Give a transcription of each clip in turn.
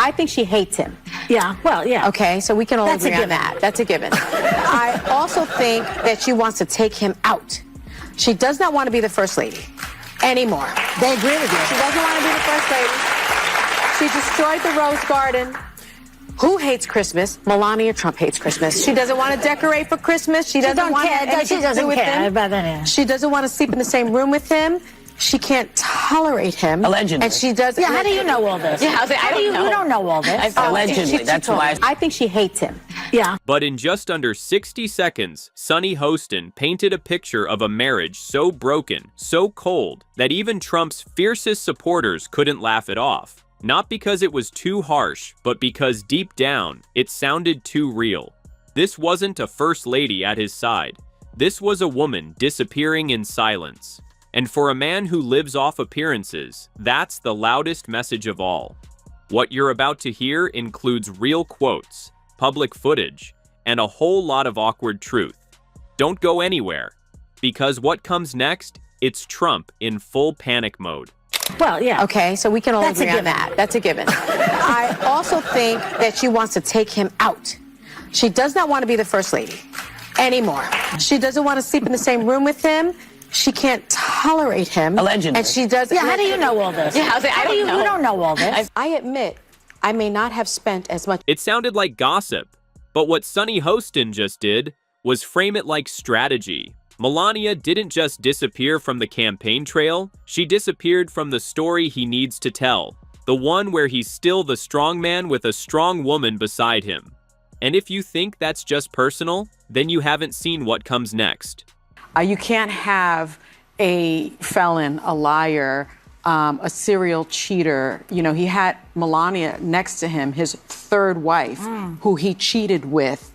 I think she hates him. Yeah, well, yeah. Okay, so we can all That's a agree on given. that. That's a given. I also think that she wants to take him out. She does not want to be the first lady anymore. They agree with you. She doesn't want to be the first lady. She destroyed the Rose Garden. Who hates Christmas? Melania Trump hates Christmas. She doesn't want to decorate for Christmas. She doesn't want anything to do with him. She doesn't want to sleep in the same room with him. She can't tolerate him. Allegedly. And she does. Yeah, how do you know all this? Yeah, I was like, I don't know. You don't know all this. Allegedly, that's why. I think she hates him. Yeah. But in just under 60 seconds, Sunny Hostin painted a picture of a marriage so broken, so cold, that even Trump's fiercest supporters couldn't laugh it off. Not because it was too harsh, but because deep down, it sounded too real. This wasn't a first lady at his side. This was a woman disappearing in silence. And for a man who lives off appearances, that's the loudest message of all. What you're about to hear includes real quotes, public footage, and a whole lot of awkward truth. Don't go anywhere, because what comes next, it's Trump in full panic mode. Well, yeah. Okay, so we can all That's a agree on given. that. That's a given. I also think that she wants to take him out. She does not want to be the first lady anymore. She doesn't want to sleep in the same room with him. She can't tolerate him. Allegedly. And she does. Yeah, how do you know all this? Yeah, I was like, I don't know. You don't know all this. I admit, I may not have spent as much. It sounded like gossip, but what Sunny Hostin just did was frame it like strategy. Melania didn't just disappear from the campaign trail, she disappeared from the story he needs to tell, the one where he's still the strong man with a strong woman beside him. And if you think that's just personal, then you haven't seen what comes next. You can't have a felon, a liar, a serial cheater. You know, he had Melania next to him, his third wife, who he cheated with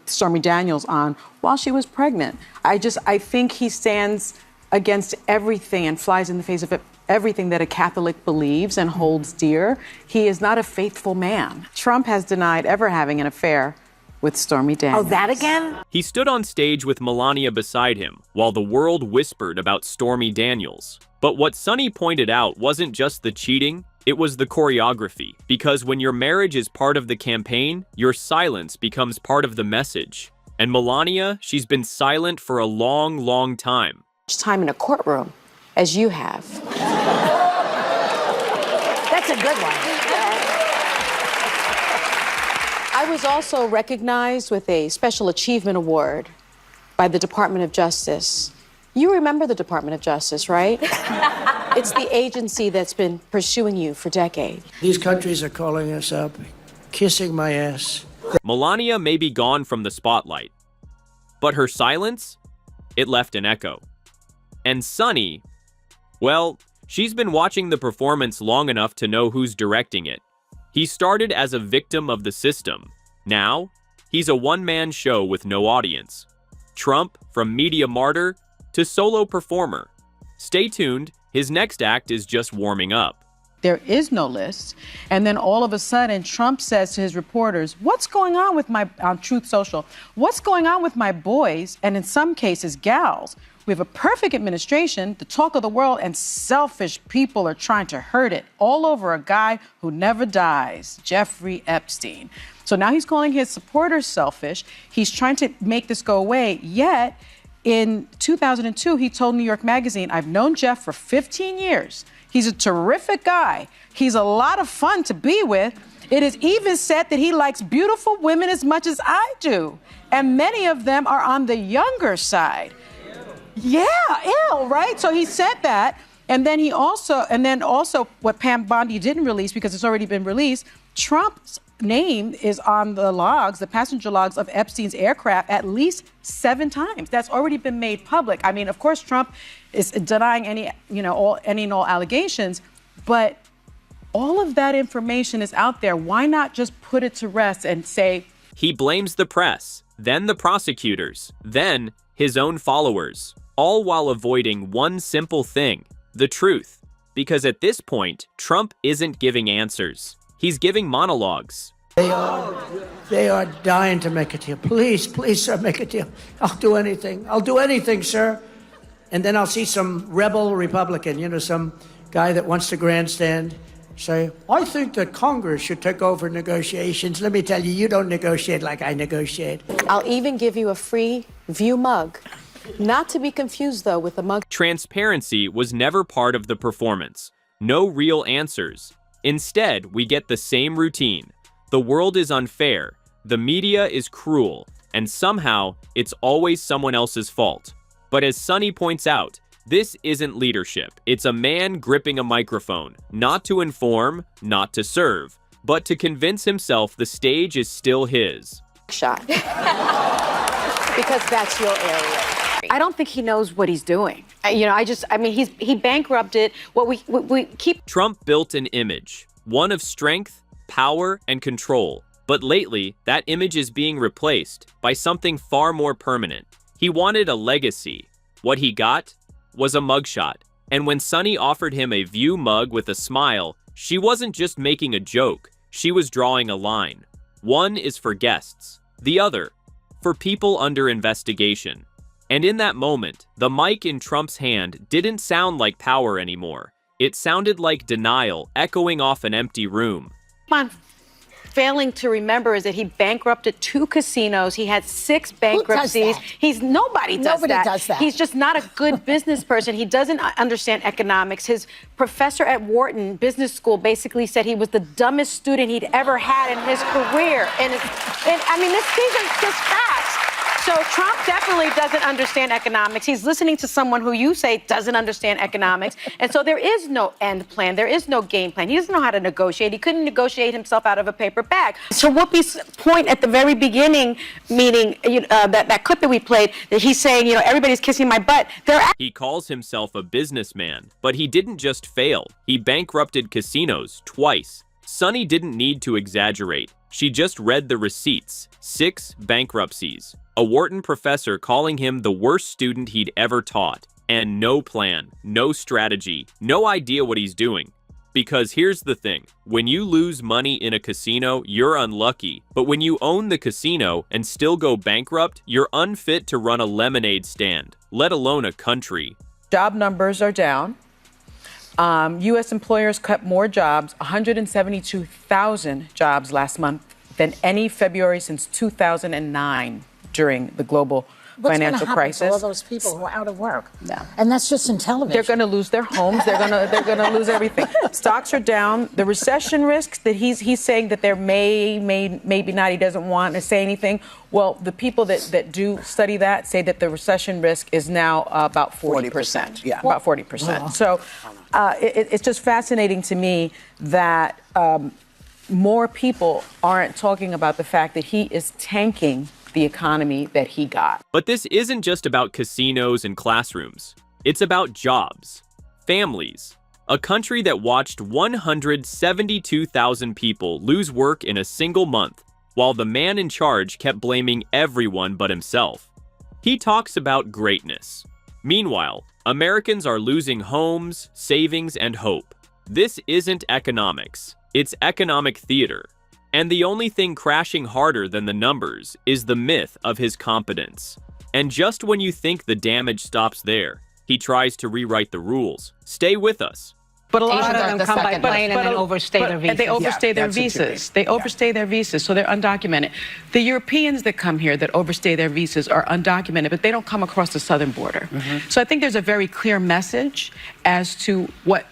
Stormy Daniels on while she was pregnant. I think he stands against everything and flies in the face of everything that a Catholic believes and holds dear. He is not a faithful man. Trump has denied ever having an affair with Stormy Daniels. Oh, that again? He stood on stage with Melania beside him, while the world whispered about Stormy Daniels. But what Sunny pointed out wasn't just the cheating, it was the choreography. Because when your marriage is part of the campaign, your silence becomes part of the message. And Melania, she's been silent for a long, long time. Time in a courtroom as you have. That's a good one. I was also recognized with a Special Achievement Award by the Department of Justice. You remember the Department of Justice, right? It's the agency that's been pursuing you for decades. These countries are calling us up, kissing my ass. Melania may be gone from the spotlight, but her silence, it left an echo. And Sunny, well, she's been watching the performance long enough to know who's directing it. He started as a victim of the system. Now, he's a one-man show with no audience. Trump, from media martyr to solo performer. Stay tuned, his next act is just warming up. There is no list. And then all of a sudden, Trump says to his reporters, what's going on with on Truth Social? What's going on with my boys, and in some cases, gals? We have a perfect administration, the talk of the world, and selfish people are trying to hurt it all over a guy who never dies, Jeffrey Epstein. So now he's calling his supporters selfish. He's trying to make this go away, yet in 2002, he told New York Magazine, I've known Jeff for 15 years. He's a terrific guy. He's a lot of fun to be with. It is even said that he likes beautiful women as much as I do. And many of them are on the younger side. Yeah, ill, right? So he said that. And then also what Pam Bondi didn't release because it's already been released, Trump's name is on the logs, the passenger logs of Epstein's aircraft at least 7 times. That's already been made public. I mean, of course, Trump is denying any and all allegations, but all of that information is out there. Why not just put it to rest and say... He blames the press, then the prosecutors, then his own followers, all while avoiding one simple thing, the truth. Because at this point, Trump isn't giving answers. He's giving monologues. They are dying to make a deal. Please, please, sir, make a deal. I'll do anything. I'll do anything, sir. And then I'll see some rebel Republican, some guy that wants to grandstand, say, I think that Congress should take over negotiations. Let me tell you, you don't negotiate like I negotiate. I'll even give you a free View mug. Not to be confused, though, with the mug. Transparency was never part of the performance. No real answers. Instead, we get the same routine. The world is unfair, the media is cruel, and somehow, it's always someone else's fault. But as Sonny points out, this isn't leadership. It's a man gripping a microphone, not to inform, not to serve, but to convince himself the stage is still his. Shot. Because that's your area. I don't think he knows what he's doing. He bankrupted what we keep. Trump built an image, one of strength, power, and control. But lately, that image is being replaced by something far more permanent. He wanted a legacy. What he got was a mugshot. And when Sonny offered him a View mug with a smile, she wasn't just making a joke, she was drawing a line. One is for guests, the other for people under investigation. And in that moment, the mic in Trump's hand didn't sound like power anymore. It sounded like denial echoing off an empty room. I'm failing to remember is that he bankrupted 2 casinos. He had 6 bankruptcies. Nobody does that. He's just not a good business person. He doesn't understand economics. His professor at Wharton Business School basically said he was the dumbest student he'd ever had in his career. These are just facts. So Trump definitely doesn't understand economics. He's listening to someone who you say doesn't understand economics. And so there is no end plan. There is no game plan. He doesn't know how to negotiate. He couldn't negotiate himself out of a paper bag. So Whoopi's point at the very beginning, meaning that clip that we played, that he's saying, everybody's kissing my butt. He calls himself a businessman, but he didn't just fail. He bankrupted casinos twice. Sonny didn't need to exaggerate. She just read the receipts. 6 bankruptcies. A Wharton professor calling him the worst student he'd ever taught. And no plan, no strategy, no idea what he's doing. Because here's the thing, when you lose money in a casino, you're unlucky. But when you own the casino and still go bankrupt, you're unfit to run a lemonade stand, let alone a country. Job numbers are down. U.S. employers cut more jobs, 172,000 jobs last month than any February since 2009 during the global financial crisis. To all those people who are out of work? Yeah. And that's just in television. They're going to lose their homes. They're going to lose everything. Stocks are down. The recession risks that he's saying that there maybe not. He doesn't want to say anything. Well, the people that do study that say that the recession risk is now about 40%. Yeah, about 40%. So it's just fascinating to me that more people aren't talking about the fact that he is tanking the economy that he got. But this isn't just about casinos and classrooms. It's about jobs, families, a country that watched 172,000 people lose work in a single month, while the man in charge kept blaming everyone but himself. He talks about greatness. Meanwhile, Americans are losing homes, savings, and hope. This isn't economics. It's economic theater. And the only thing crashing harder than the numbers is the myth of his competence. And just when you think the damage stops there, he tries to rewrite the rules. Stay with us. But a lot of them come by plane and then overstay their visas. They overstay their visas. They overstay their visas, so they're undocumented. The Europeans that come here that overstay their visas are undocumented, but they don't come across the southern border. So I think there's a very clear message as to what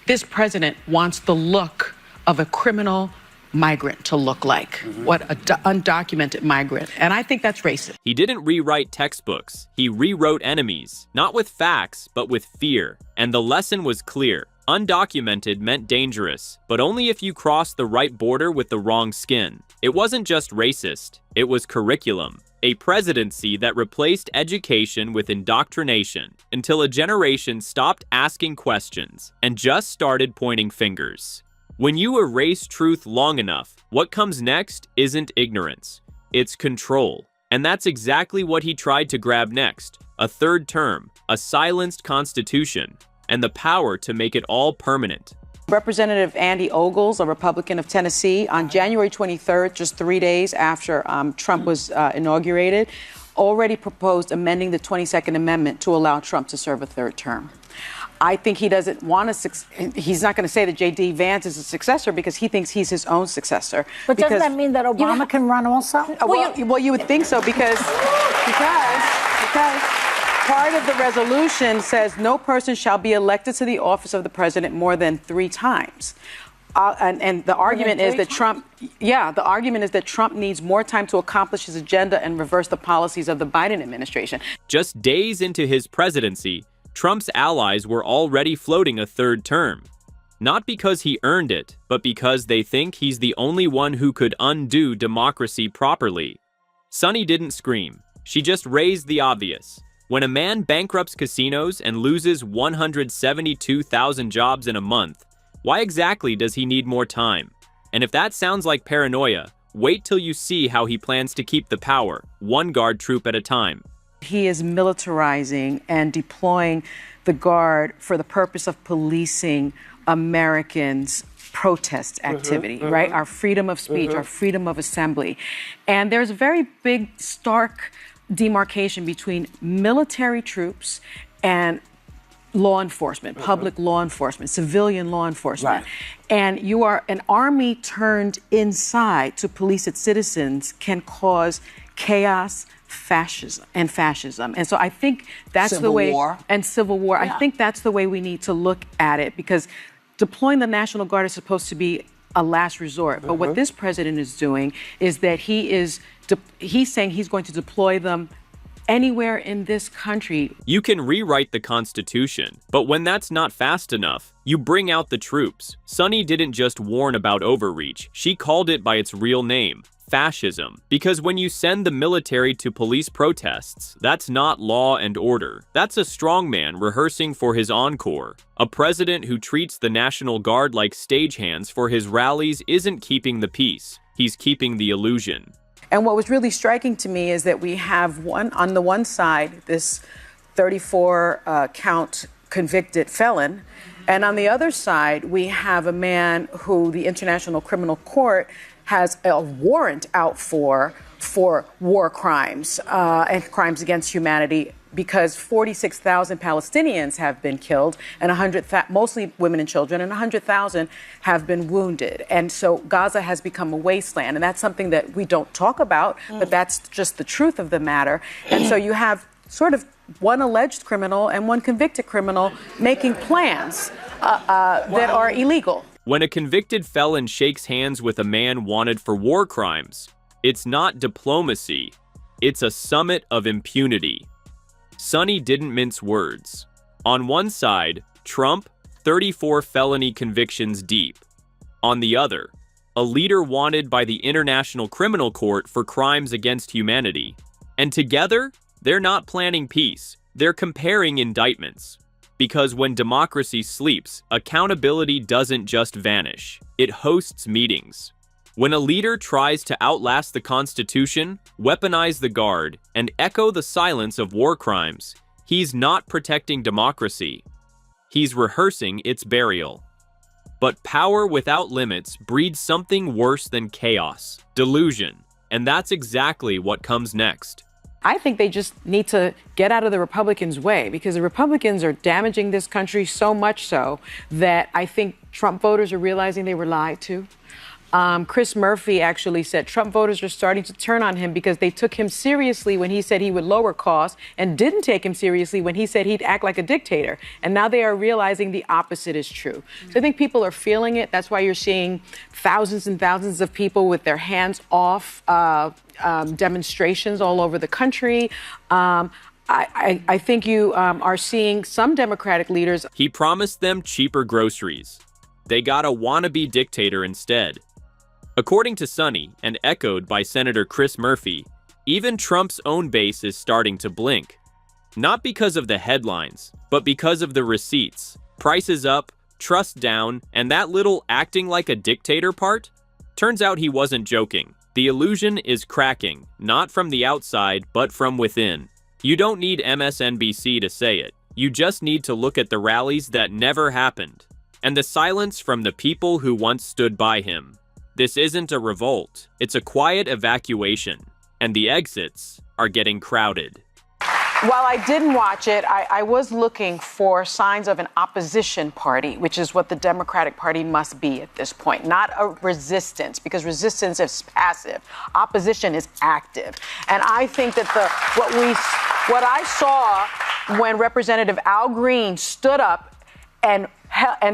this president wants the look of a criminal migrant to look like, what an undocumented migrant. And I think that's racist. He didn't rewrite textbooks. He rewrote enemies, not with facts, but with fear. And the lesson was clear. Undocumented meant dangerous, but only if you crossed the right border with the wrong skin. It wasn't just racist, it was curriculum. A presidency that replaced education with indoctrination until a generation stopped asking questions and just started pointing fingers. When you erase truth long enough, what comes next isn't ignorance, it's control. And that's exactly what he tried to grab next, a third term, a silenced constitution, and the power to make it all permanent. Representative Andy Ogles, a Republican of Tennessee, on January 23rd, just 3 days after Trump was inaugurated, already proposed amending the 22nd Amendment to allow Trump to serve a third term. I think he doesn't want he's not going to say that J.D. Vance is a successor because he thinks he's his own successor. But doesn't that mean that Obama can run also? Well, you would think so because part of the resolution says no person shall be elected to the office of the president more than 3 times. And the argument is that the argument is that Trump needs more time to accomplish his agenda and reverse the policies of the Biden administration. Just days into his presidency, Trump's allies were already floating a 3rd term. Not because he earned it, but because they think he's the only one who could undo democracy properly. Sunny didn't scream. She just raised the obvious. When a man bankrupts casinos and loses 172,000 jobs in a month, why exactly does he need more time? And if that sounds like paranoia, wait till you see how he plans to keep the power, 1 guard troop at a time. He is militarizing and deploying the Guard for the purpose of policing Americans' protest activity, right? Our freedom of speech, our freedom of assembly. And there's a very big, stark demarcation between military troops and law enforcement, public law enforcement, civilian law enforcement. Right. And you are an army turned inside to police its citizens can cause chaos, fascism. And so I think that's the way, and civil war. Yeah. I think that's the way we need to look at it, because deploying the National Guard is supposed to be a last resort. But what this president is doing is that he's saying he's going to deploy them anywhere in this country. You can rewrite the Constitution, but when that's not fast enough, you bring out the troops. Sunny didn't just warn about overreach, she called it by its real name, fascism. Because when you send the military to police protests, that's not law and order. That's a strongman rehearsing for his encore. A president who treats the National Guard like stagehands for his rallies isn't keeping the peace, he's keeping the illusion. And what was really striking to me is that we have on the one side, this 34 count convicted felon. And on the other side, we have a man who the International Criminal Court has a warrant out for war crimes and crimes against humanity, because 46,000 Palestinians have been killed, and mostly women and children, and 100,000 have been wounded. And so Gaza has become a wasteland, and that's something that we don't talk about, but that's just the truth of the matter. And so you have sort of one alleged criminal and one convicted criminal making plans that are illegal. When a convicted felon shakes hands with a man wanted for war crimes, it's not diplomacy, it's a summit of impunity. Sunny didn't mince words. On one side, Trump, 34 felony convictions deep. On the other, a leader wanted by the International Criminal Court for crimes against humanity. And together, they're not planning peace, they're comparing indictments. Because when democracy sleeps, accountability doesn't just vanish, it hosts meetings. When a leader tries to outlast the Constitution, weaponize the Guard, and echo the silence of war crimes, he's not protecting democracy. He's rehearsing its burial. But power without limits breeds something worse than chaos, delusion, and that's exactly what comes next. I think they just need to get out of the Republicans' way, because the Republicans are damaging this country so much so that I think Trump voters are realizing they were lied to. Chris Murphy actually said Trump voters are starting to turn on him because they took him seriously when he said he would lower costs and didn't take him seriously when he said he'd act like a dictator. And now they are realizing the opposite is true. So I think people are feeling it. That's why you're seeing thousands and thousands of people with their hands off demonstrations all over the country. I think you are seeing some Democratic leaders. He promised them cheaper groceries. They got a wannabe dictator instead. According to Sunny, and echoed by Senator Chris Murphy, even Trump's own base is starting to blink. Not because of the headlines, but because of the receipts. Prices up, trust down, and that little acting like a dictator part? Turns out he wasn't joking. The illusion is cracking, not from the outside, but from within. You don't need MSNBC to say it. You just need to look at the rallies that never happened, and the silence from the people who once stood by him. This isn't a revolt, it's a quiet evacuation, and the exits are getting crowded. While I didn't watch it, I was looking for signs of an opposition party, which is what the Democratic Party must be at this point, not a resistance, because resistance is passive. Opposition is active. And I think that what I saw when Representative Al Green stood up and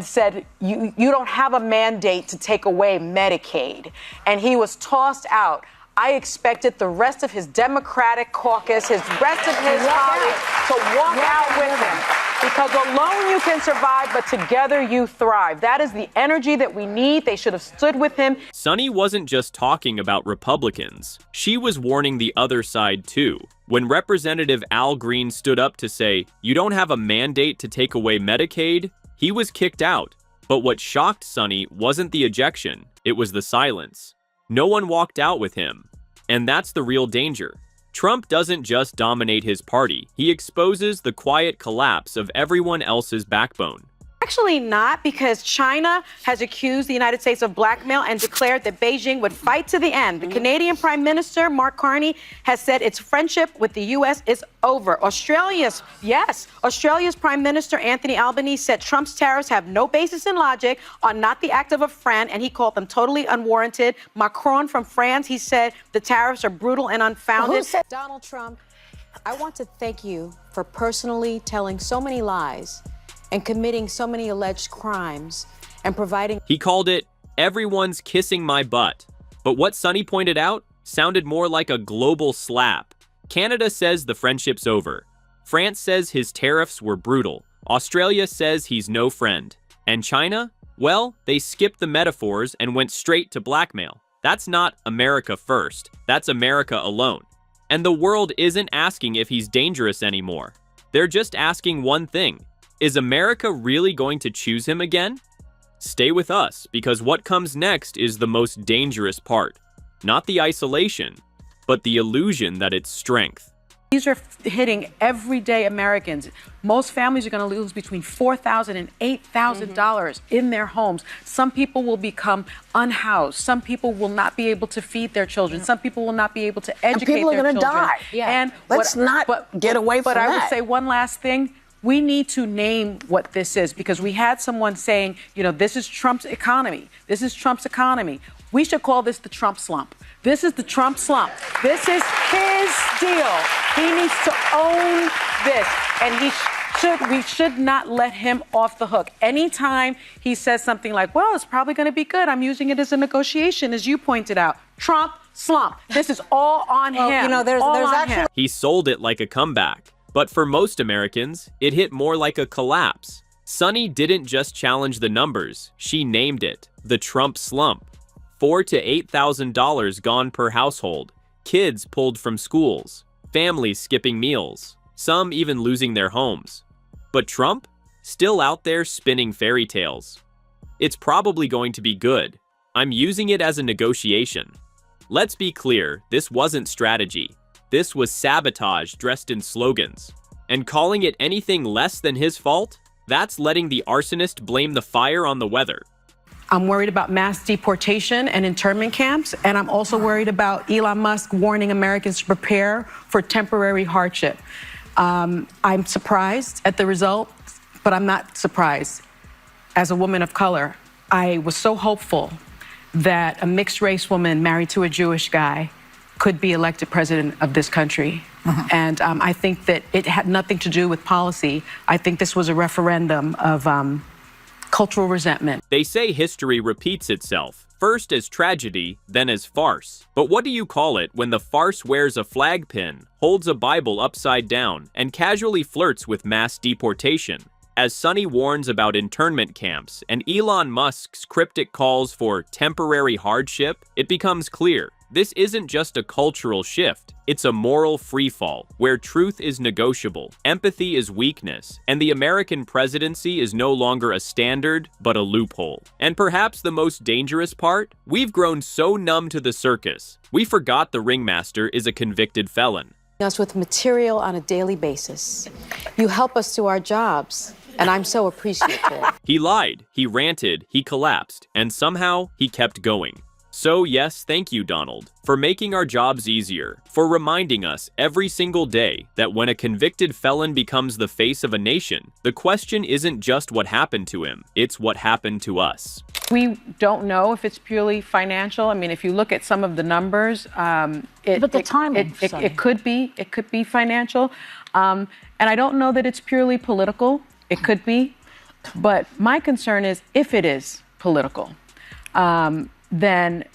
said, you don't have a mandate to take away Medicaid, and he was tossed out, I expected the rest of his Democratic caucus, the rest of his colleagues to walk out with him. Because alone you can survive, but together you thrive. That is the energy that we need. They should have stood with him. Sunny wasn't just talking about Republicans. She was warning the other side too. When Representative Al Green stood up to say, you don't have a mandate to take away Medicaid, he was kicked out. But what shocked Sunny wasn't the ejection, it was the silence. No one walked out with him. And that's the real danger. Trump doesn't just dominate his party, he exposes the quiet collapse of everyone else's backbone. Actually not, because China has accused the United States of blackmail and declared that Beijing would fight to the end. The Canadian Prime Minister, Mark Carney, has said its friendship with the U.S. is over. Australia's Prime Minister, Anthony Albanese, said Trump's tariffs have no basis in logic, are not the act of a friend, and he called them totally unwarranted. Macron from France, he said the tariffs are brutal and unfounded. Donald Trump, I want to thank you for personally telling so many lies and committing so many alleged crimes and providing... He called it, everyone's kissing my butt. But what Sunny pointed out sounded more like a global slap. Canada says the friendship's over. France says his tariffs were brutal. Australia says he's no friend. And China? Well, they skipped the metaphors and went straight to blackmail. That's not America first. That's America alone. And the world isn't asking if he's dangerous anymore. They're just asking one thing. Is America really going to choose him again? Stay with us, because what comes next is the most dangerous part. Not the isolation, but the illusion that it's strength. These are hitting everyday Americans. Most families are going to lose between $4,000 and $8,000 in their homes. Some people will become unhoused. Some people will not be able to feed their children. Some people will not be able to educate their children. And people are going to die. Yeah. And let's not get away from that. But I would say one last thing. We need to name what this is, because we had someone saying, this is Trump's economy. This is Trump's economy. We should call this the Trump slump. This is the Trump slump. This is his deal. He needs to own this. And we should not let him off the hook. Anytime he says something like, well, it's probably going to be good, I'm using it as a negotiation, as you pointed out. Trump slump. This is all on him. There's actually... He sold it like a comeback. But for most Americans, it hit more like a collapse. Sunny didn't just challenge the numbers, she named it, the Trump slump. $4,000 to $8,000 gone per household, kids pulled from schools, families skipping meals, some even losing their homes. But Trump? Still out there spinning fairy tales. It's probably going to be good. I'm using it as a negotiation. Let's be clear, this wasn't strategy. This was sabotage dressed in slogans. And calling it anything less than his fault? That's letting the arsonist blame the fire on the weather. I'm worried about mass deportation and internment camps, and I'm also worried about Elon Musk warning Americans to prepare for temporary hardship. I'm surprised at the result, but I'm not surprised. As a woman of color, I was so hopeful that a mixed-race woman married to a Jewish guy could be elected president of this country. And I think that it had nothing to do with policy. I think this was a referendum of cultural resentment. They say history repeats itself, first as tragedy, then as farce. But what do you call it when the farce wears a flag pin, holds a Bible upside down, and casually flirts with mass deportation? As Sunny warns about internment camps and Elon Musk's cryptic calls for temporary hardship, it becomes clear. This isn't just a cultural shift, it's a moral freefall, where truth is negotiable, empathy is weakness, and the American presidency is no longer a standard, but a loophole. And perhaps the most dangerous part? We've grown so numb to the circus, we forgot the ringmaster is a convicted felon. Us with material on a daily basis. You help us do our jobs, and I'm so appreciative. He lied, he ranted, he collapsed, and somehow he kept going. So yes, thank you, Donald, for making our jobs easier, for reminding us every single day that when a convicted felon becomes the face of a nation, the question isn't just what happened to him, it's what happened to us. We don't know if it's purely financial. I mean, if you look at some of the numbers, But the timing, it could be financial. And I don't know that it's purely political. It could be. But my concern is if it is political, then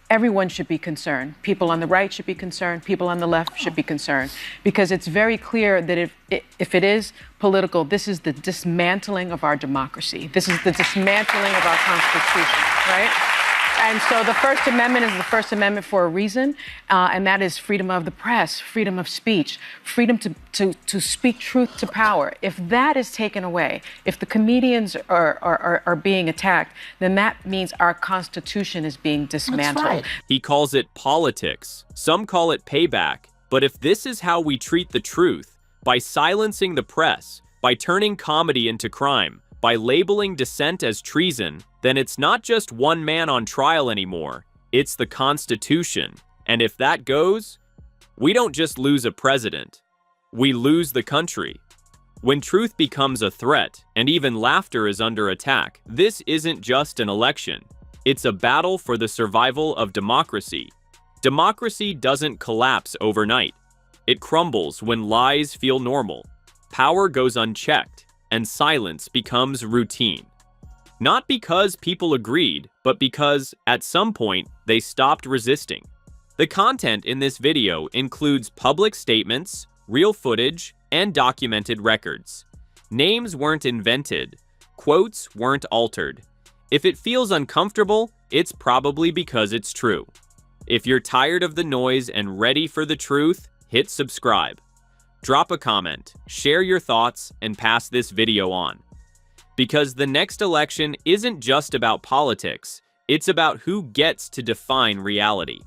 everyone should be concerned. People on the right should be concerned. People on the left should be concerned. Because it's very clear that if it is political, this is the dismantling of our democracy. This is the dismantling of our Constitution, right? And so the First Amendment is the First Amendment for a reason, and that is freedom of the press, freedom of speech, freedom to speak truth to power. If that is taken away, if the comedians are being attacked, then that means our Constitution is being dismantled. That's right. He calls it politics. Some call it payback. But if this is how we treat the truth, by silencing the press, by turning comedy into crime, by labeling dissent as treason, then it's not just one man on trial anymore, it's the Constitution. And if that goes, we don't just lose a president, we lose the country. When truth becomes a threat, and even laughter is under attack, this isn't just an election. It's a battle for the survival of democracy. Democracy doesn't collapse overnight. It crumbles when lies feel normal, power goes unchecked, and silence becomes routine. Not because people agreed, but because, at some point, they stopped resisting. The content in this video includes public statements, real footage, and documented records. Names weren't invented. Quotes weren't altered. If it feels uncomfortable, it's probably because it's true. If you're tired of the noise and ready for the truth, hit subscribe. Drop a comment, share your thoughts, and pass this video on. Because the next election isn't just about politics, it's about who gets to define reality.